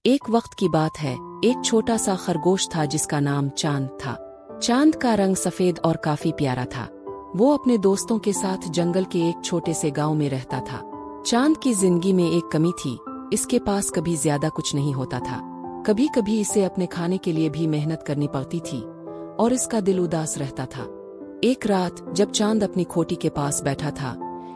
ایک وقت کی بات ہے، ایک چھوٹا سا خرگوش تھا جس کا نام چاند تھا۔ چاند کا رنگ سفید اور کافی پیارا تھا۔ وہ اپنے دوستوں کے ساتھ جنگل کے ایک چھوٹے سے گاؤں میں رہتا تھا۔ چاند کی زندگی میں ایک کمی تھی، اس کے پاس کبھی زیادہ کچھ نہیں ہوتا تھا۔ کبھی کبھی اسے اپنے کھانے کے لیے بھی محنت کرنی پڑتی تھی اور اس کا دل اداس رہتا تھا۔ ایک رات جب چاند اپنی کھوٹی کے پاس بیٹھا تھا،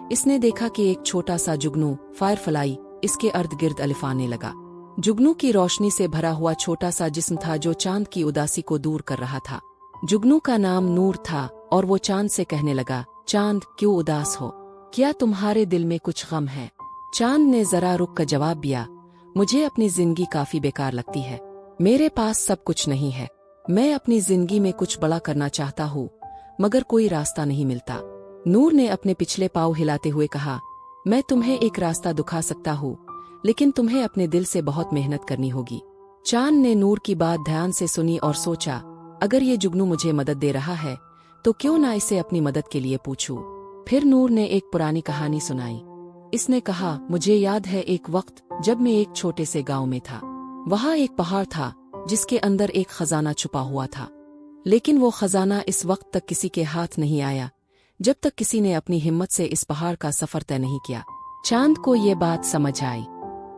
اس نے دیکھا کہ ایک چھوٹا سا جگنو فائر فلائی اس کے ارد گرد الفانے لگا۔ جگنو کی روشنی سے بھرا ہوا چھوٹا سا جسم تھا جو چاند کی اداسی کو دور کر رہا تھا۔ جگنو کا نام نور تھا اور وہ چاند سے کہنے لگا، چاند کیوں اداس ہو؟ کیا تمہارے دل میں کچھ غم ہے؟ چاند نے ذرا رک کر جواب دیا، مجھے اپنی زندگی کافی بیکار لگتی ہے۔ میرے پاس سب کچھ نہیں ہے۔ میں اپنی زندگی میں کچھ بڑا کرنا چاہتا ہوں مگر کوئی راستہ نہیں ملتا۔ نور نے اپنے پچھلے پاؤں ہلاتے ہوئے کہا، میں تمہیں ایک راستہ دکھا سکتا ہوں لیکن تمہیں اپنے دل سے بہت محنت کرنی ہوگی۔ چاند نے نور کی بات دھیان سے سنی اور سوچا، اگر یہ جگنو مجھے مدد دے رہا ہے تو کیوں نہ اسے اپنی مدد کے لیے پوچھوں۔ پھر نور نے ایک پرانی کہانی سنائی۔ اس نے کہا، مجھے یاد ہے ایک وقت جب میں ایک چھوٹے سے گاؤں میں تھا۔ وہاں ایک پہاڑ تھا جس کے اندر ایک خزانہ چھپا ہوا تھا، لیکن وہ خزانہ اس وقت تک کسی کے ہاتھ نہیں آیا جب تک کسی نے اپنی ہمت سے اس پہاڑ کا سفر طے نہیں کیا۔ چاند کو یہ بات سمجھ آئی۔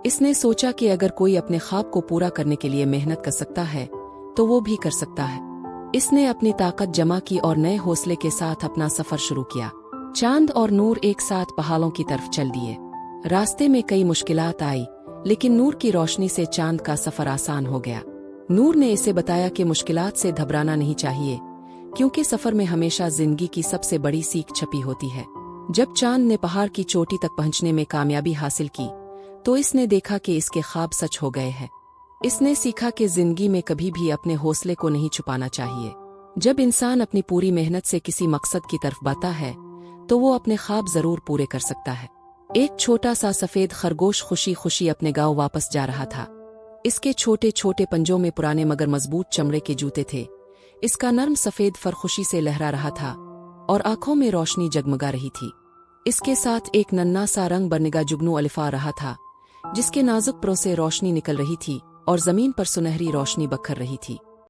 اس نے سوچا کہ اگر کوئی اپنے خواب کو پورا کرنے کے لیے محنت کر سکتا ہے تو وہ بھی کر سکتا ہے۔ اس نے اپنی طاقت جمع کی اور نئے حوصلے کے ساتھ اپنا سفر شروع کیا۔ چاند اور نور ایک ساتھ پہاڑوں کی طرف چل دیے۔ راستے میں کئی مشکلات آئی لیکن نور کی روشنی سے چاند کا سفر آسان ہو گیا۔ نور نے اسے بتایا کہ مشکلات سے گھبرانا نہیں چاہیے کیونکہ سفر میں ہمیشہ زندگی کی سب سے بڑی سیکھ چھپی ہوتی ہے۔ جب چاند نے پہاڑ کی چوٹی تک پہنچنے میں کامیابی حاصل کی تو اس نے دیکھا کہ اس کے خواب سچ ہو گئے ہیں۔ اس نے سیکھا کہ زندگی میں کبھی بھی اپنے حوصلے کو نہیں چھپانا چاہیے۔ جب انسان اپنی پوری محنت سے کسی مقصد کی طرف بڑھتا ہے تو وہ اپنے خواب ضرور پورے کر سکتا ہے۔ ایک چھوٹا سا سفید خرگوش خوشی خوشی اپنے گاؤں واپس جا رہا تھا۔ اس کے چھوٹے چھوٹے پنجوں میں پرانے مگر مضبوط چمڑے کے جوتے تھے۔ اس کا نرم سفید فر خوشی سے لہرا رہا تھا اور آنکھوں میں روشنی جگمگا رہی تھی۔ اس کے ساتھ ایک ننھا سا رنگ برنگا جگنو الفا رہا تھا جس کے نازک پروں سے روشنی نکل رہی تھی اور زمین پر سنہری روشنی بکھر رہی تھی۔